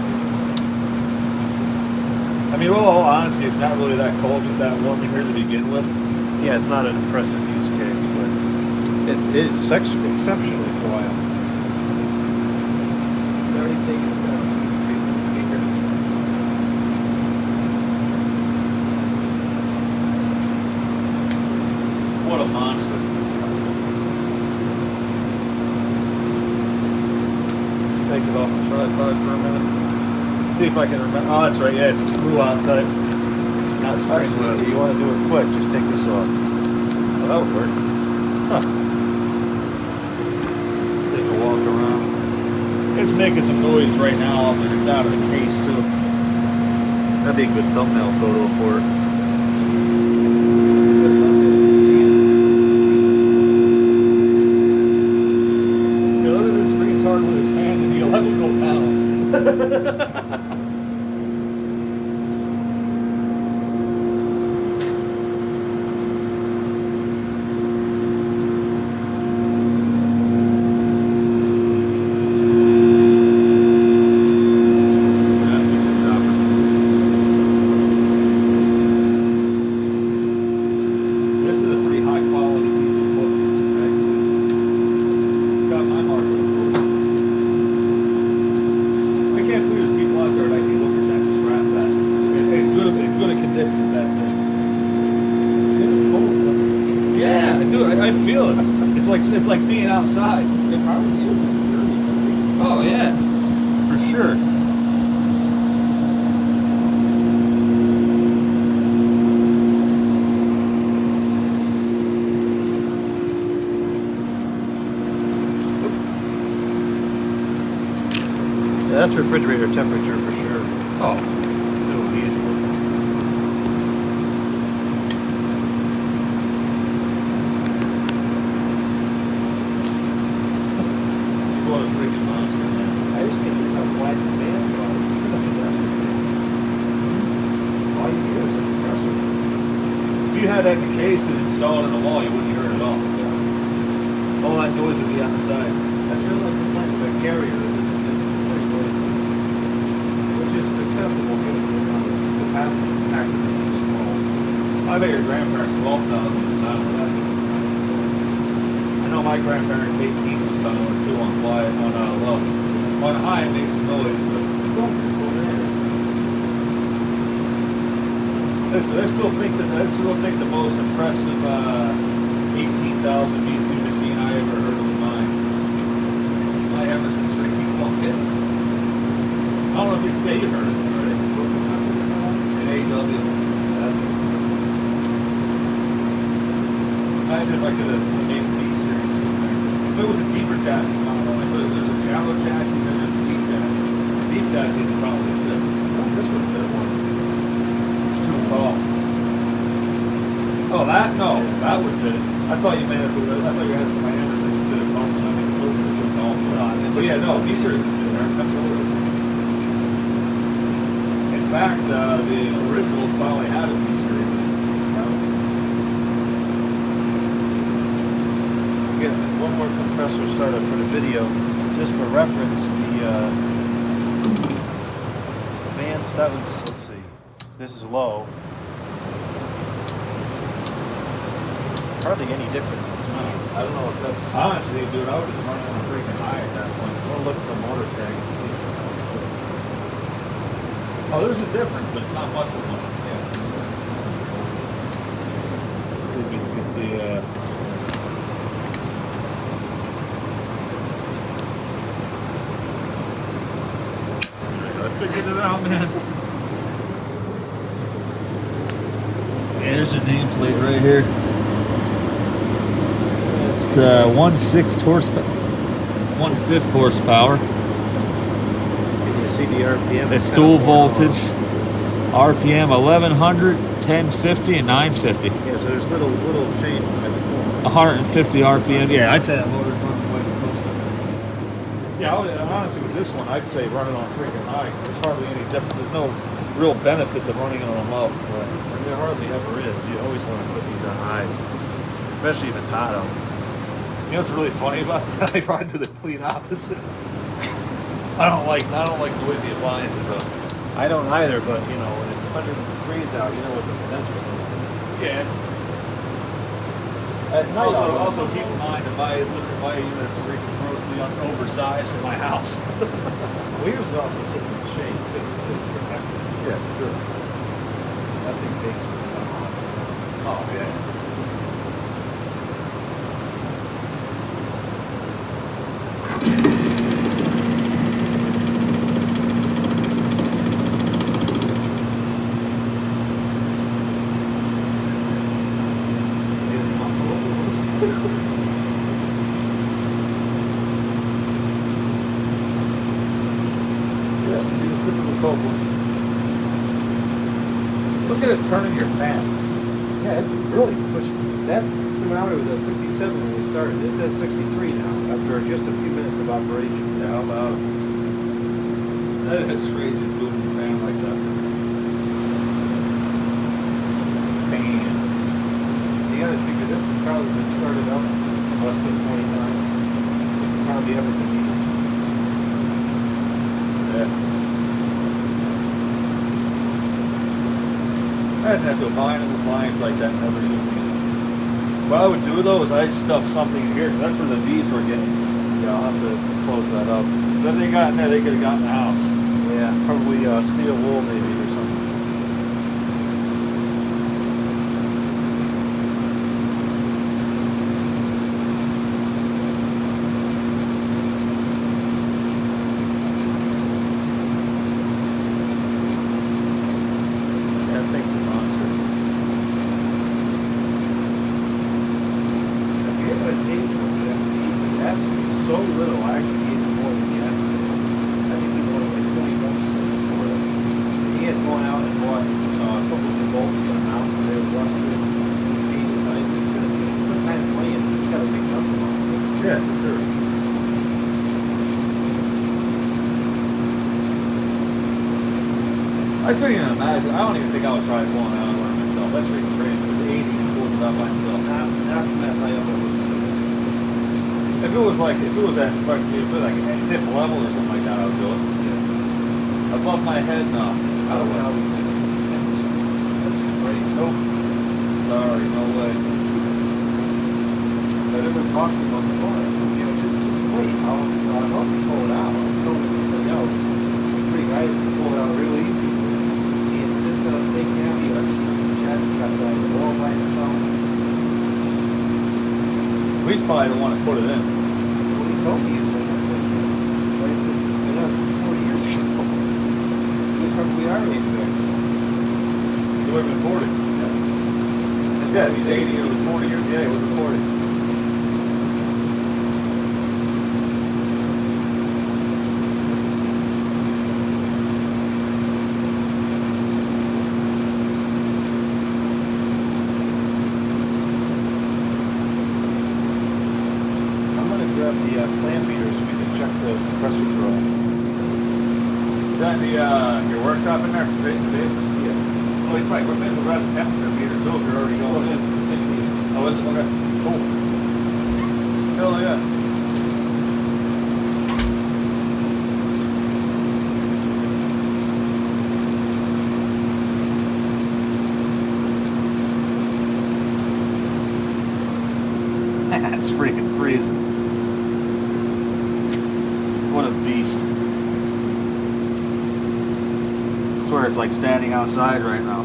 I mean, well, all honesty, it's not really that cold, just that warm in here to begin with. Yeah, it's not an impressive use case, but it's exceptionally quiet. Very taken it down. What a monster. Take it off the tripod for a minute. See if I can remember. Oh, that's right. Yeah, it's a screw outside. Not spring. Actually, you want to do it quick, just take this off. Oh, that would work. Huh. Take a walk around. It's making some noise right now, and it's out of the case too. That'd be a good thumbnail photo for it. Yeah, look at this retard with his hand in the electrical panel. This is a pretty high quality piece of equipment, right? It's got my mark on it. I can't believe there's people out there that actually look at that and scrap that. In good condition, that's it. Yeah, dude, I feel it. It's like being outside. If I was using it, Oh yeah, for sure. yeah, that's refrigerator temperature for sure. Oh, It'll be easy. what a freaking monster, man. I just can't believe how quiet the fans are. All you hear is a compressor. If you had that in the case and installed in the wall, you wouldn't hear it at all. All that noise would be on the side. That's really like the point of a carrier. It's very noisy, which is acceptable given the amount of capacity the package is so small. bet your grandparents 12,000 was silent. I know my grandparents 18 was silent too on quiet, on low. On high it made some noise, but still pretty there. Listen, I still think the most impressive 18,000 BTU machine I ever heard was mine. My Emerson's freaking bucket. I don't know if you heard it already. An AW. Imagine if I could have made a B-series. If it was a deeper chassis model, like there's a shallow chassis and there's a deep chassis. The deep chassis would probably fit. This would fit one. It's too tall. Oh, that? No, that would fit. I thought you meant if it was, I thought you were asking my Emerson to fit a Coleman. I think the Coleman is too tall. But yeah, no, B-series would fit there. Absolutely. In fact, the originals probably had a B-series. Again, one more compressor startup for the video. Just for reference, the fans, that was, let's see, this is low. Hardly any difference in speeds. I don't know if that's... Honestly, dude, I would just run on a freaking high at that point. I want to look at the motor tag and see. Oh, there's a difference, but it's not much of one. Yeah. See if we can get the, I figured it out, man. There's a nameplate right here. It's 1/6 horsepower, 1/5 horsepower. Can you see the RPM? It's dual voltage. RPM 1100, 1050, and 950. Yeah, so there's little change by before. 150 RPM. Yeah, I'd say that motor's running the way it's supposed to. Yeah, honestly, with this one, I'd say run it on freaking high. There's hardly any difference. There's no real benefit to running it on low. Right. And there hardly ever is. You always want to put these on high, especially if it's hot out. You know what's really funny about that? I ride to the complete opposite. I don't like noisy appliances though. I don't either, but you know, when it's 100 degrees out, you know what the potential is. Yeah. At night, Also keep in mind that my unit's freaking grossly oversized for my house. well, yours is also sitting in the shade too, so it's protected. Yeah, for sure. That thing bakes with the sun on. Oh yeah. Look at it turning your fan. Yeah, it's really pushing. That thermometer was at 67 when we started. It's at 63 now after just a few minutes of operation. Yeah, how about it? That is crazy, it's moving the fan like that. Man. You gotta figure this has probably been started up less than 20 times. This is hardly ever been used. Yeah. I'd have to buy an appliance like that and never use it. What I would do though is I'd stuff something in here, 'cause that's where the bees were getting. Yeah, I'll have to close that up. So if they got in there, they could have gotten the house. Yeah, probably steel wool maybe or something. That thing's a monster. If you have a date with that, so little, I actually gave him more than he asked for. I think he wanted like 20 bucks for it. He had gone out and bought a couple of bolts for the mount, and they were rusted. He paid the size. He's gonna put kind of money in. He's got to make something on it. Yeah, for sure. I couldn't even imagine. I don't even think I would try pulling out of it myself. That's freaking crazy. It was 80 and pulling it out by himself. Not from that high up. If it was at a hip level or something like that, I would do it. Yeah. Above my head, no. I don't know how we did it. That's great. Nope. sorry, no way. I never talked to him on the phone. I said, you know, just wait. I'll help you pull it out. I'll show you something else. The three guys can pull it out real easy. He insisted on taking out the chassis, got the wall by himself. He's probably the one that put it in. Well, he told me he's been there. But I said, you know, it's 40 years ago. He was probably our age back then. He would have been 40. Yeah, if he's 80 or 40 years, yeah, he would have been 40. I'm gonna grab the clamp meter so we can check the compressor draw. Is that in the, your workshop in there? In the basement? Yeah. Oh, he's right. We're maybe we'll grab the temperature meter too if you're already going in. Oh, is it? Okay. Cool. Hell yeah. It's freaking freezing. What a beast. I swear it's like standing outside right now.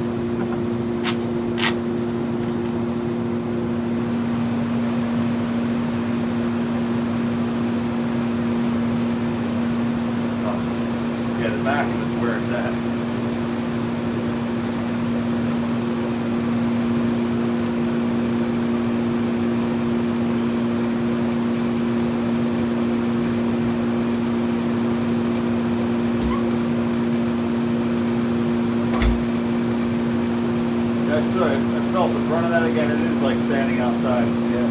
Yeah, the back of it's where it's at. That's true. I felt the front of that again. It is like standing outside. Yeah.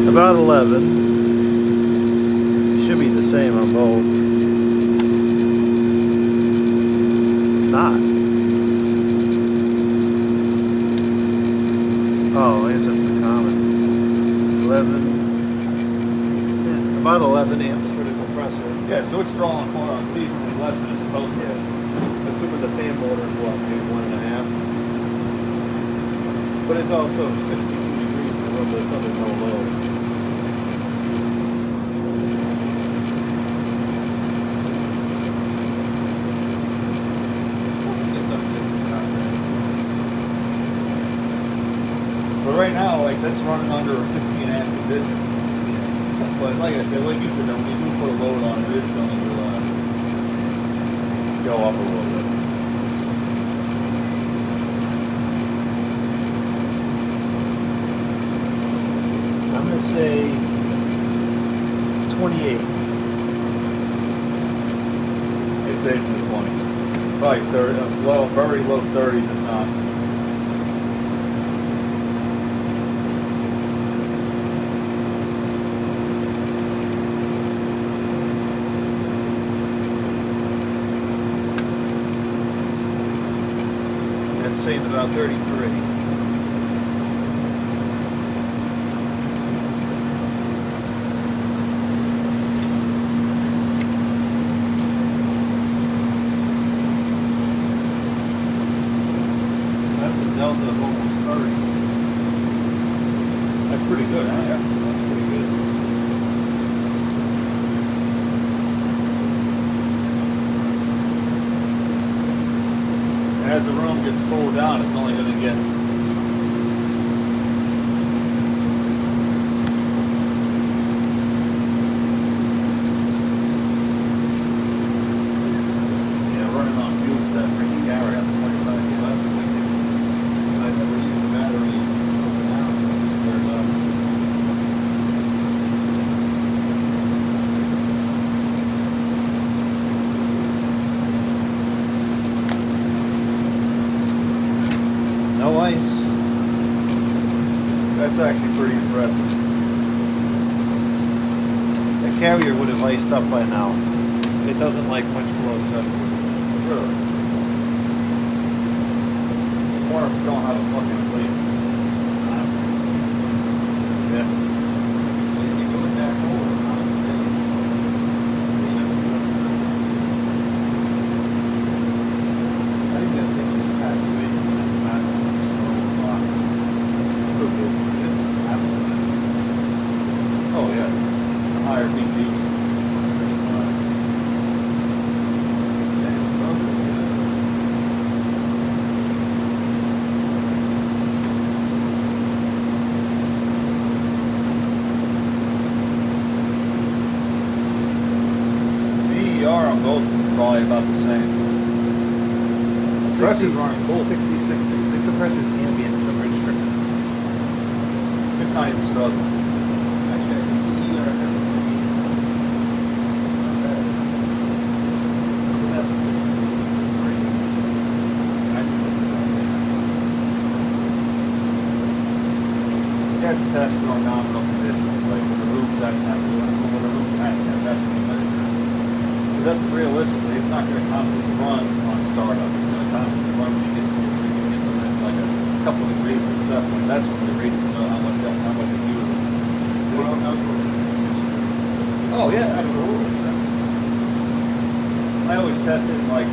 About 11. Should be the same on both. It's not. Oh, I guess that's the common. 11. Yeah, about 11 amps for the compressor. Yeah, so it's drawing for decently less than it's supposed to. Yeah. Assuming the fan motor is what, maybe 1.5. But it's also 62 degrees in the room, but it's under no load. But right now, like that's running under a 15 amp condition. But like I said, like you said, when you do put a load on it, it's going to go up a little bit. I'm going to say 28. I'd say it's in the 20s. Probably 30, low, very low 30s if not. That's saying about 33. That's a delta of almost 30. That's pretty good, huh? Yeah, that's pretty good. As the room gets cooled down, it's only going to get running on fuels that freaking carry up to 25 kilos. That's the same thing. I've never seen the battery open out. There's no ice. That's actually pretty impressive. The carrier would have iced up by now. It doesn't like much below 7. Really? corner don't have a fucking plate. Yeah. You're going back over. I think that thing is passed away from that time on the snow block. It's absolutely. Oh yeah. Higher BTU. BER on both is probably about the same. Pressures aren't cool. 60, 60. I think the pressure's ambient temperature. It's not even struggling. Actually, I think the ER has to be. It's not bad. That's great. I think it's You have to test it on nominal conditions, like with the roof that with the roof at that's because that's realistically, it's not going to constantly run on startup. It's going to constantly run when you get to like a couple of degrees with settling. That's when the readers know how much it's using. well, outdoor. Oh yeah, absolutely. I always test it in like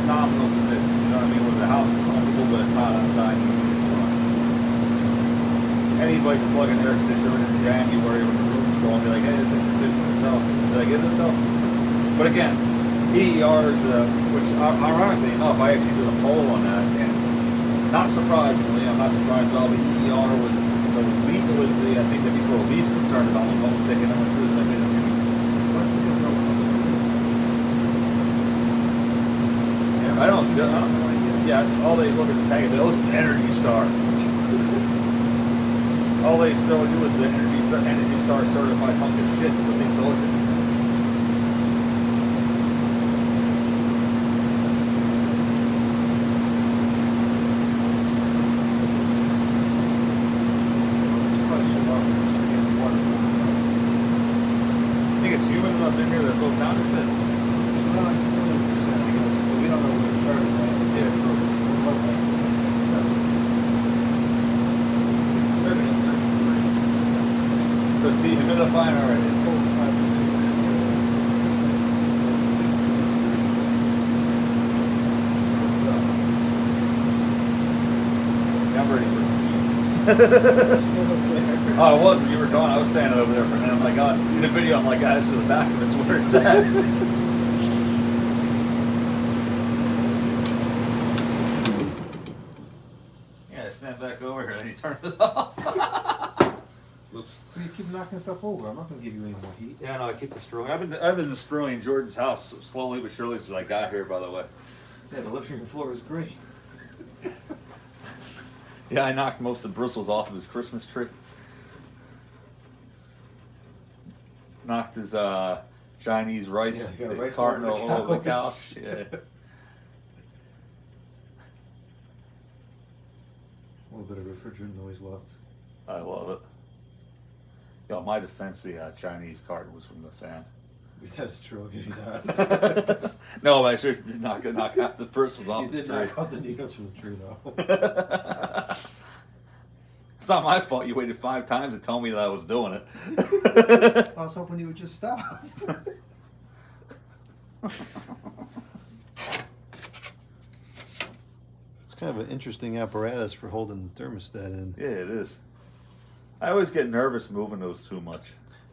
nominal conditions. You know what I mean? Where the house is comfortable, but it's hot outside. Anybody can plug an air conditioner in January when the room's cold and be like, hey, this conditioner itself. Be like, is it though? But again, EERs, which ironically enough, I actually did a poll on that, and not surprisingly, I'm not surprised at all, the EER was I think that people are least concerned about when homes taking them through the I don't know. Yeah, all they look at the tag, those is Energy Star. All they still do is the Energy Star certified hunk of shit when they sold it. I think it's humid enough in here that goes down to it. Does dehumidifying already? I'm ready for Oh, I was when you were gone. I was standing over there for a minute. I'm like, God, in the video, I'm like, God, this is the back of it's where it's at. Yeah, stand back over here and you turn it off. Oops. You keep knocking stuff over. I'm not going to give you any more heat. Yeah, no, I keep destroying. I've been destroying Jordan's house slowly but surely since I got here. By the way. Yeah, the living room floor is great. Yeah, I knocked most of the bristles off of his Christmas tree. Knocked his Chinese rice carton all over the couch. Yeah. A little bit of refrigerant noise left. I love it. Yo, my defense, the Chinese carton was from the fan. That's true, I'll give you that. No, but I seriously did not knock out the bristles off You the did tree. knock out the needles from the tree, though. It's not my fault you waited 5 times to tell me that I was doing it. I was hoping you would just stop. It's kind of an interesting apparatus for holding the thermostat in. Yeah, it is. I always get nervous moving those too much.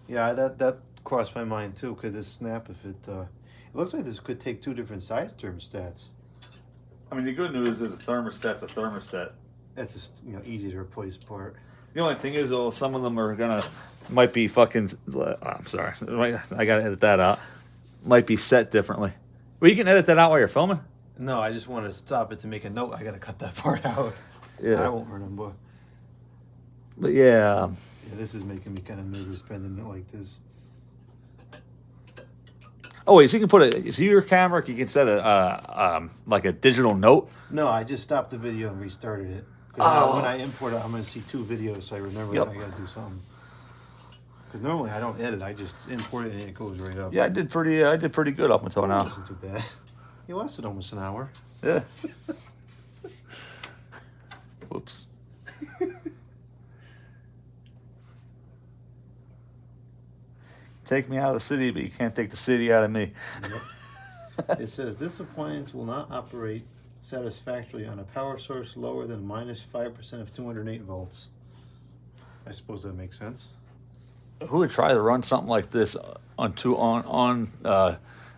Yeah, that crossed my mind too. Could this snap if it? It looks like this could take 2 different size thermostats. I mean, the good news is a thermostat's a thermostat. That's just easy to replace part. The only thing is, though, some of them are might be fucking. I'm sorry, I gotta edit that out. Might be set differently. Well, you can edit that out while you're filming. No, I just want to stop it to make a note. I gotta cut that part out. Yeah. I won't remember. But yeah. Yeah, this is making me kind of nervous bending it like this. Oh wait, so you can put a. See your camera, you can set a like a digital note. No, I just stopped the video and restarted it. Oh. When I import it, I'm going to see 2 videos, so I remember that I got to do something. Because normally I don't edit; I just import it and it goes right up. Yeah, I did pretty good up until It now. wasn't too bad. It lasted almost an hour. Yeah. Whoops. Take me out of the city, but you can't take the city out of me. It says this appliance will not operate satisfactorily on a power source lower than -5% of 208 volts. I suppose that makes sense. Who would try to run something like this like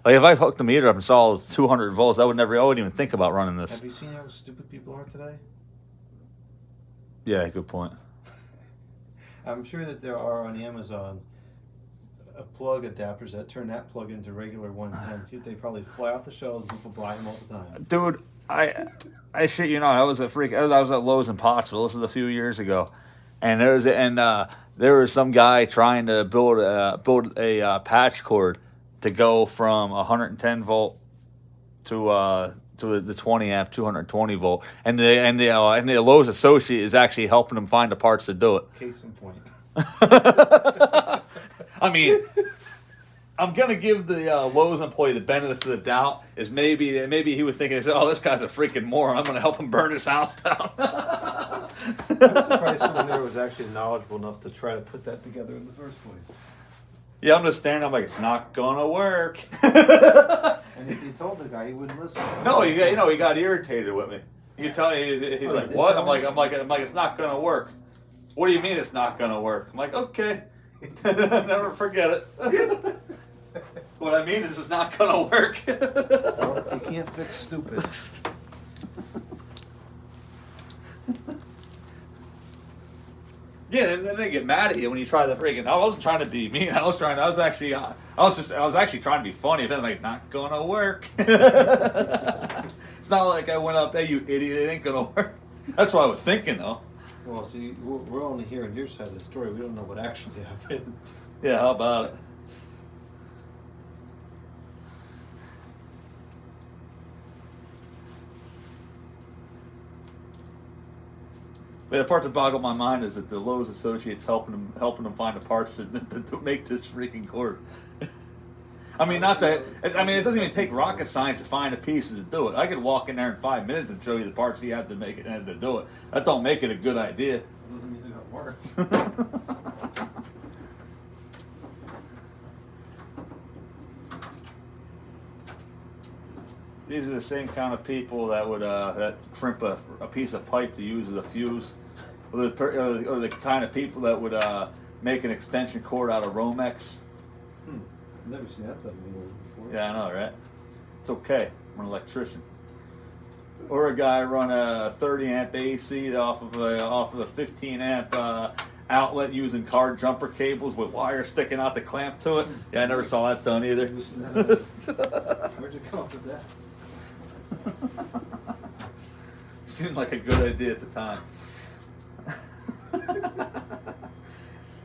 if I hooked the meter up and saw 200 volts, I wouldn't even think about running this. Have you seen how stupid people are today? Yeah, good point. I'm sure that there are on Amazon plug adapters that turn that plug into regular 110. They probably fly off the shelves and people buy them all the time. Dude, I shit you not, I was at Lowe's in Pottsville. This was a few years ago, and there was some guy trying to build a patch cord to go from 110 volt to the 20 amp 220 volt, and the Lowe's associate is actually helping him find the parts to do it. Case in point. I mean, I'm gonna give the Lowe's employee the benefit of the doubt. Is maybe he was thinking, "Oh, this guy's a freaking moron. I'm gonna help him burn his house down." I'm surprised someone there was actually knowledgeable enough to try to put that together in the first place. Yeah, I'm just standing. I'm like, it's not gonna work. And if you told the guy, he wouldn't listen. No, he got irritated with me. You can tell he's like, what? I'm like, it's not gonna work. What do you mean it's not gonna work? I'm like, okay, never forget it. What I mean is it's not gonna work. Well, you can't fix stupid. Yeah, and then they get mad at you when you try the freaking. I wasn't trying to be mean. I was actually trying to be funny. If like, not gonna work. It's not like I went up there, you idiot. It ain't gonna work. That's what I was thinking, though. Well, see, we're only hearing your side of the story. We don't know what actually happened. Yeah, how about it? But the part that boggled my mind is that the Lowe's associates helping them find the parts to make this freaking cord. I mean, it doesn't even take rocket science to find the pieces to do it. I could walk in there in 5 minutes and show you the parts you have to make it and to do it. That don't make it a good idea. It doesn't mean it's gonna work. These are the same kind of people that would that crimp a piece of pipe to use as a fuse, or the kind of people that would make an extension cord out of Romex. I've never seen that done before. Yeah, I know, right? It's okay. I'm an electrician. Or a guy run a 30 amp AC off of a 15 amp outlet using car jumper cables with wires sticking out the clamp to it. Yeah, I never saw that done either. Where'd you come up with that? Seemed like a good idea at the time.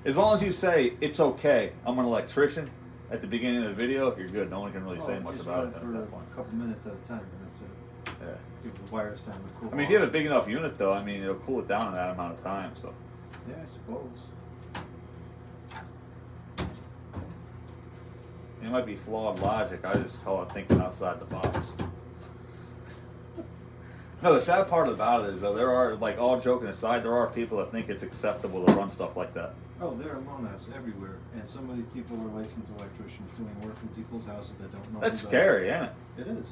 As long as you say, it's okay, I'm an electrician, at the beginning of the video, you're good. No one can really say much about it at for that point. a couple minutes at a time, and that's it. Yeah. Give the wires time to cool. I mean, if you have a big enough unit, though, I mean, it'll cool it down in that amount of time, so. Yeah, I suppose. It might be flawed logic. I just call it thinking outside the box. No, the sad part about it is, though, there are, like, all joking aside, there are people that think it's acceptable to run stuff like that. Oh, they're among us everywhere, and some of these people are licensed electricians doing work in people's houses that don't know. That's about scary, isn't it? It is.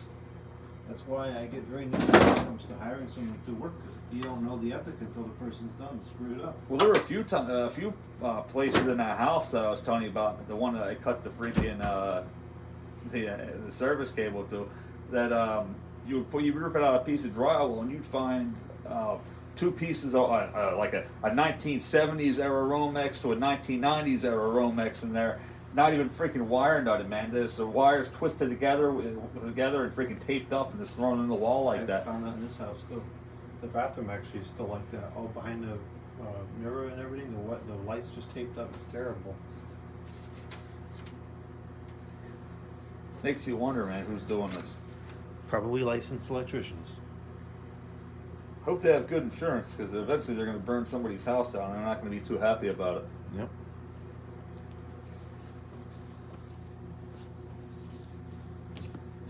That's why I get very nervous when it comes to hiring someone to work, because you don't know the ethic until the person's done screwed it up. Well, there were a few places in that house that I was telling you about. The one that I cut the freaking the service cable to. That you rip it out a piece of drywall and you'd find two pieces of like a 1970s era Romex to a 1990s era Romex in there. Not even freaking wire nutted, man. There's the wires twisted together and freaking taped up and just thrown in the wall like that. I found that in this house too. The bathroom actually is still like that, all behind the mirror and everything. The lights just taped up. It's terrible. Makes you wonder, man, who's doing this. Probably licensed electricians. Hope they have good insurance, because eventually they're going to burn somebody's house down and they're not going to be too happy about it. Yep.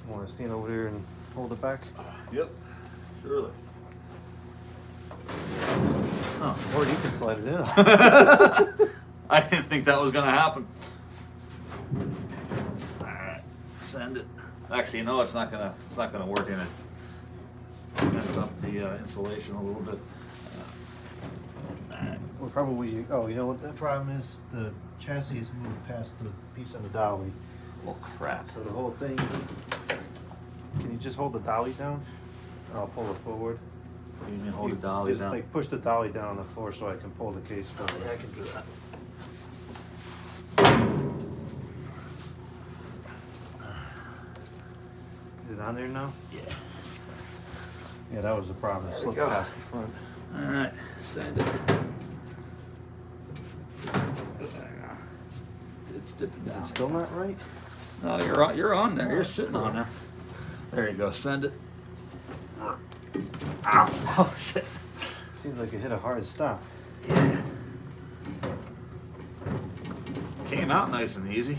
Want to stand over there and hold it back? Yep, surely. Oh. Or you can slide it in. I didn't think that was gonna happen. Alright, send it. Actually, no, it's not gonna work in it. Mess up the insulation a little bit. Alright. We're probably, oh, you know what the problem is? The chassis is moved past the piece on the dolly. Well, crap. So the whole thing, can you just hold the dolly down? I'll pull it forward. You mean hold the dolly Just, down? like push the dolly down on the floor so I can pull the case forward. Yeah, I can do that. Is it on there now? Yeah. Yeah, that was the problem. It slipped go. past the front. Alright, send it. It's dipping Is down. it still not right? No, you're on there. You're sitting on there. There you go. Send it. Ow. Oh shit. Seems like it hit a hard stop. Came out nice and easy.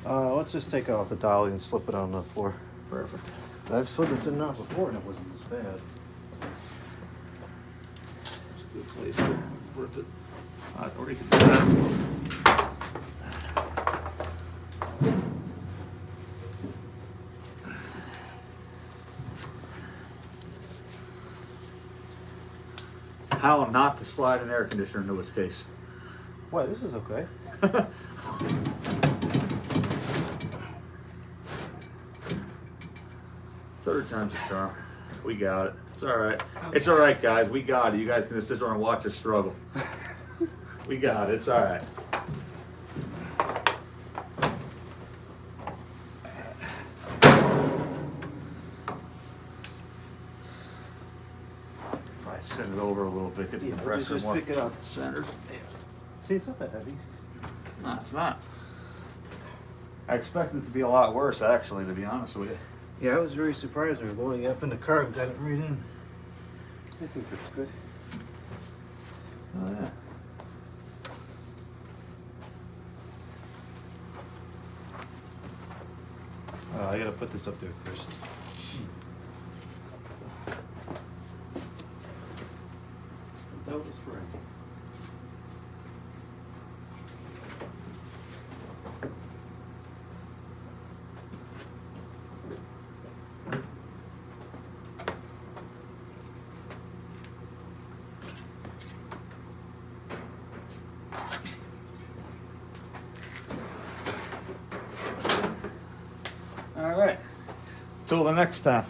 Let's just take out the dolly and slip it on the floor. Perfect. I've slid this in and out before and it wasn't as bad. It's a good place to flip it. Or you can do that. How not to slide an air conditioner into its case. Why, this is okay. Third time's a charm. We got it. It's all right. It's all right, guys. We got it. You guys can just sit there and watch us struggle. We got it. It's all right. Probably send it over a little bit. Get the compressor just more pick it up. centered. See, it's not that heavy. No, it's not. I expected it to be a lot worse, actually, to be honest with you. Yeah, I was very surprised when we were loading it up in the car. We got it right in. I think that's good. Oh, yeah. I gotta put this up there first. Without the spring. All right. Till the next time.